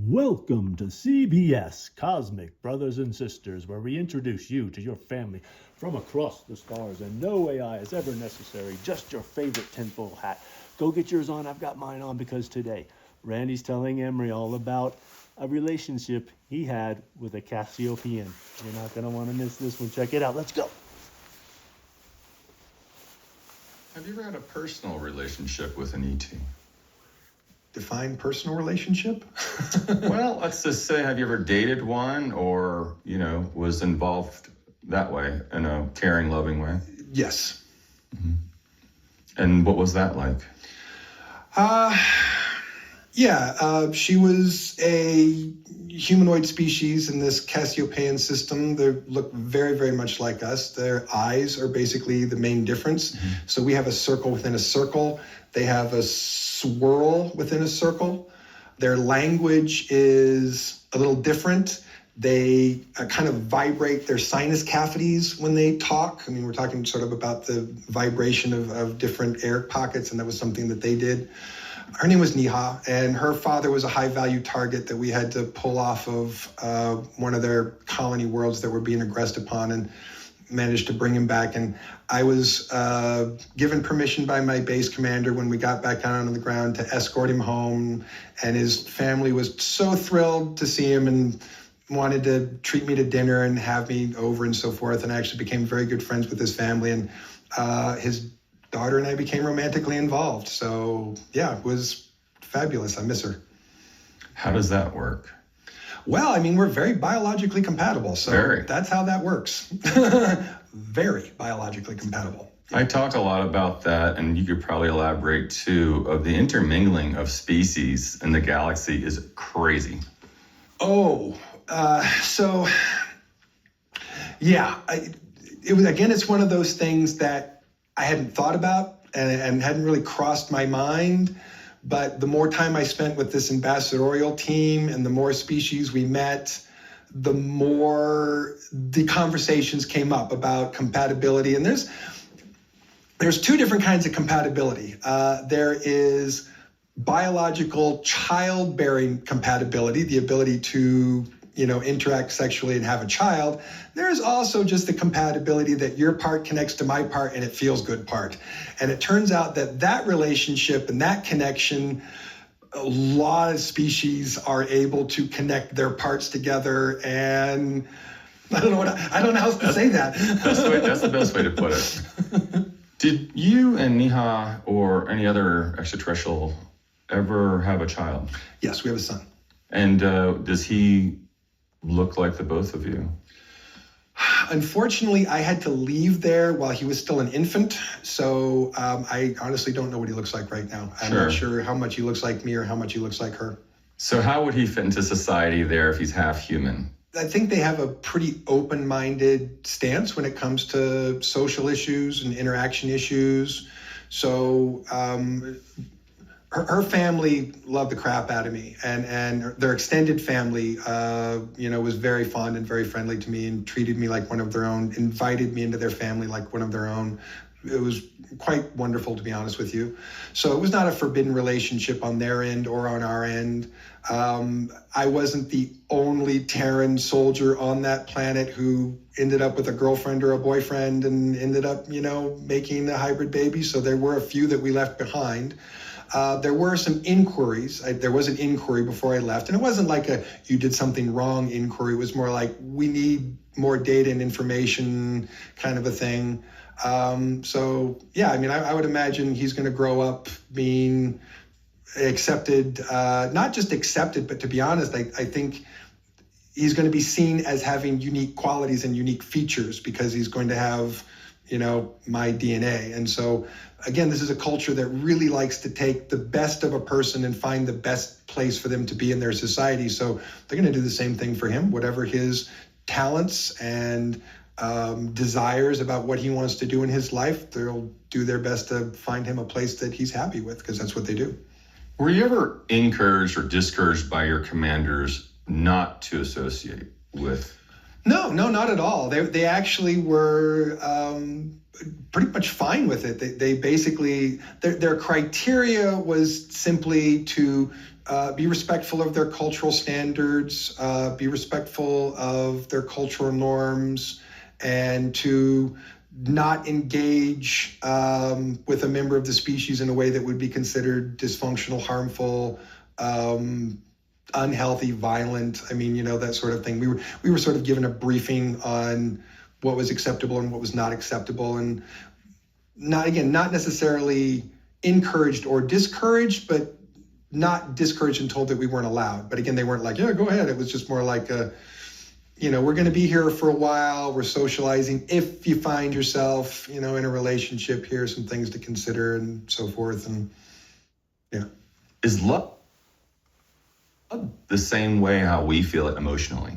Welcome to CBS, Cosmic Brothers and Sisters, where we introduce you to your family from across the stars, and no AI is ever necessary, just your favorite tinfoil hat. Go get yours on, I've got mine on, because today, Randy's telling Emory all about a relationship he had with a Cassiopeian. You're not going to want to miss this one. Check it out. Let's go. Have you ever had a personal relationship with an ET? Define personal relationship? Well, let's just say, have you ever dated one or, was involved that way in a caring, loving way? Yes. Mm-hmm. And what was that like? She was a humanoid species in this Cassiopeian system. They look very, very much like us. Their eyes are basically the main difference. Mm-hmm. So we have a circle within a circle. They have a swirl within a circle. Their language is a little different. They kind of vibrate their sinus cavities when they talk. I mean, we're talking sort of about the vibration of different air pockets, and that was something that they did. Her name was Niha, and her father was a high-value target that we had to pull off of one of their colony worlds that were being aggressed upon, and managed to bring him back. And I was given permission by my base commander when we got back down on the ground to escort him home, and his family was so thrilled to see him and wanted to treat me to dinner and have me over and so forth, and I actually became very good friends with his family, and his daughter and I became romantically involved. So yeah, it was fabulous. I miss her. How does that work? Well, I mean, we're very biologically compatible, so that's how that works. Very biologically compatible. I talk a lot about that, and you could probably elaborate too, of the intermingling of species in the galaxy is crazy. It's one of those things that I hadn't thought about and hadn't really crossed my mind. But the more time I spent with this ambassadorial team and the more species we met, the more the conversations came up about compatibility. And there's two different kinds of compatibility. There is biological childbearing compatibility, the ability to interact sexually and have a child. There's also just the compatibility that your part connects to my part and it feels good part. And it turns out that relationship and that connection, a lot of species are able to connect their parts together, and I don't know how else to say that. That's the best way to put it. Did you and Niha or any other extraterrestrial ever have a child? Yes, we have a son. And does he look like the both of you? Unfortunately, I had to leave there while he was still an infant, so I honestly don't know what he looks like right now. I'm not sure how much he looks like me or how much he looks like her. So how would he fit into society there if he's half human? I think they have a pretty open-minded stance when it comes to social issues and interaction issues. So her family loved the crap out of me, and their extended family, was very fond and very friendly to me and treated me like one of their own, invited me into their family like one of their own. It was quite wonderful, to be honest with you. So it was not a forbidden relationship on their end or on our end. I wasn't the only Terran soldier on that planet who ended up with a girlfriend or a boyfriend and ended up, making a hybrid baby. So there were a few that we left behind. There were some inquiries. There was an inquiry before I left, and it wasn't like a "you did something wrong" inquiry. It was more like, we need more data and information kind of a thing. I would imagine he's going to grow up being accepted, not just accepted, but to be honest, I think he's going to be seen as having unique qualities and unique features because he's going to have, my DNA. And so, again, this is a culture that really likes to take the best of a person and find the best place for them to be in their society. So they're going to do the same thing for him, whatever his talents and desires about what he wants to do in his life. They'll do their best to find him a place that he's happy with, because that's what they do. Were you ever encouraged or discouraged by your commanders not to associate with? No, not at all. They actually were pretty much fine with it. They basically, their criteria was simply to be respectful of their cultural standards, be respectful of their cultural norms, and to not engage with a member of the species in a way that would be considered dysfunctional, harmful, unhealthy, violent. I mean, that sort of thing. We were sort of given a briefing on what was acceptable and what was not acceptable, and not necessarily encouraged or discouraged, but not discouraged and told that we weren't allowed. But again, they weren't like, yeah, go ahead. It was just more like, we're going to be here for a while. We're socializing. If you find yourself, in a relationship, here are some things to consider and so forth. And yeah. Is love the same way how we feel it emotionally?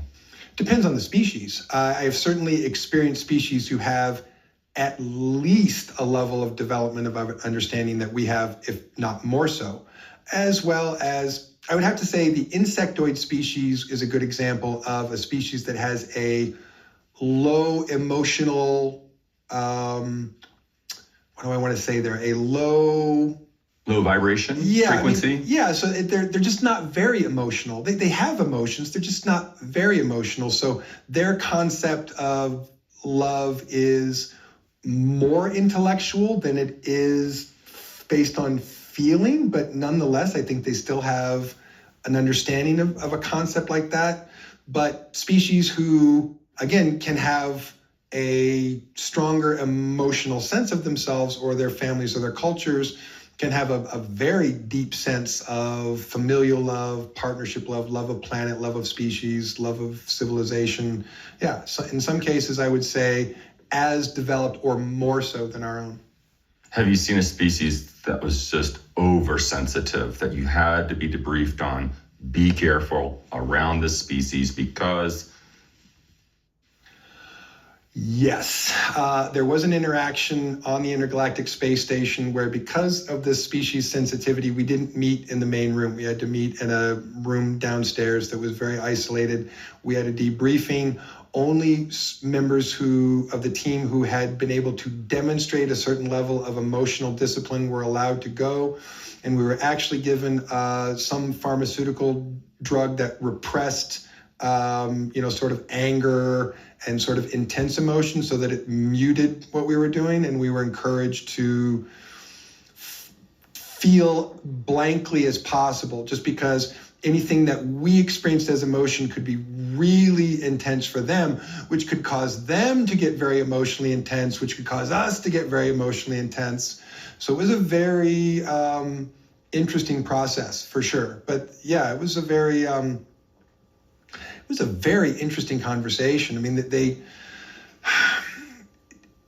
Depends on the species. I have certainly experienced species who have at least a level of development of understanding that we have, if not more so, as well as, I would have to say, the insectoid species is a good example of a species that has a low emotional, what do I want to say there? A low vibration frequency? So they're just not very emotional. They have emotions, they're just not very emotional. So their concept of love is more intellectual than it is based on feeling, but nonetheless, I think they still have an understanding of a concept like that. But species who, again, can have a stronger emotional sense of themselves or their families or their cultures can have a very deep sense of familial love, partnership love of planet, love of species, love of civilization. Yeah, so in some cases, I would say as developed or more so than our own. Have you seen a species that was just oversensitive that you had to be debriefed on? Be careful around this species because... Yes, there was an interaction on the intergalactic space station where, because of this species sensitivity, we didn't meet in the main room. We had to meet in a room downstairs that was very isolated. We had a debriefing. Only members of the team who had been able to demonstrate a certain level of emotional discipline were allowed to go. And we were actually given some pharmaceutical drug that repressed, sort of anger and sort of intense emotion so that it muted what we were doing. And we were encouraged to feel blankly as possible, just because anything that we experienced as emotion could be really intense for them, which could cause them to get very emotionally intense, which could cause us to get very emotionally intense. So it was a very interesting process for sure. But yeah, it was a very interesting conversation. I mean,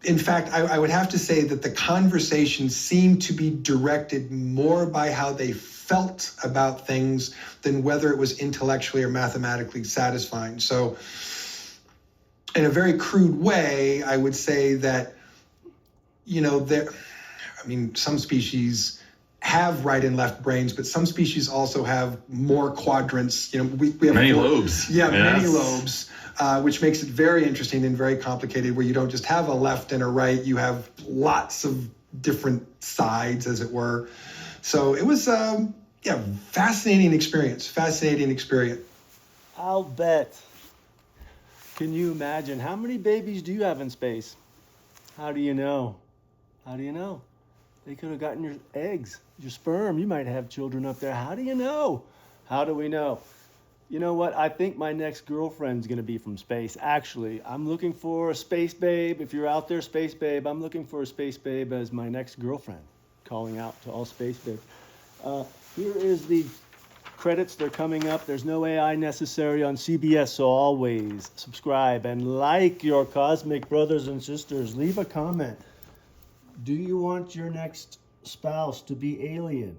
in fact, I would have to say that the conversation seemed to be directed more by how they felt about things than whether it was intellectually or mathematically satisfying. So in a very crude way, I would say that, some species have right and left brains, but some species also have more quadrants. We have many lobes. Yeah, yes. Many lobes, which makes it very interesting and very complicated, where you don't just have a left and a right, you have lots of different sides, as it were. So it was, fascinating experience. I'll bet. Can you imagine? How many babies do you have in space? How do you know? They could have gotten your eggs, your sperm. You might have children up there. How do you know? How do we know? You know what? I think my next girlfriend's going to be from space. Actually, I'm looking for a space babe. If you're out there, space babe, I'm looking for a space babe as my next girlfriend. Calling out to all space babes. Here is the credits. They're coming up. There's no AI necessary on CBS, so always subscribe and like your cosmic brothers and sisters. Leave a comment. Do you want your next spouse to be alien?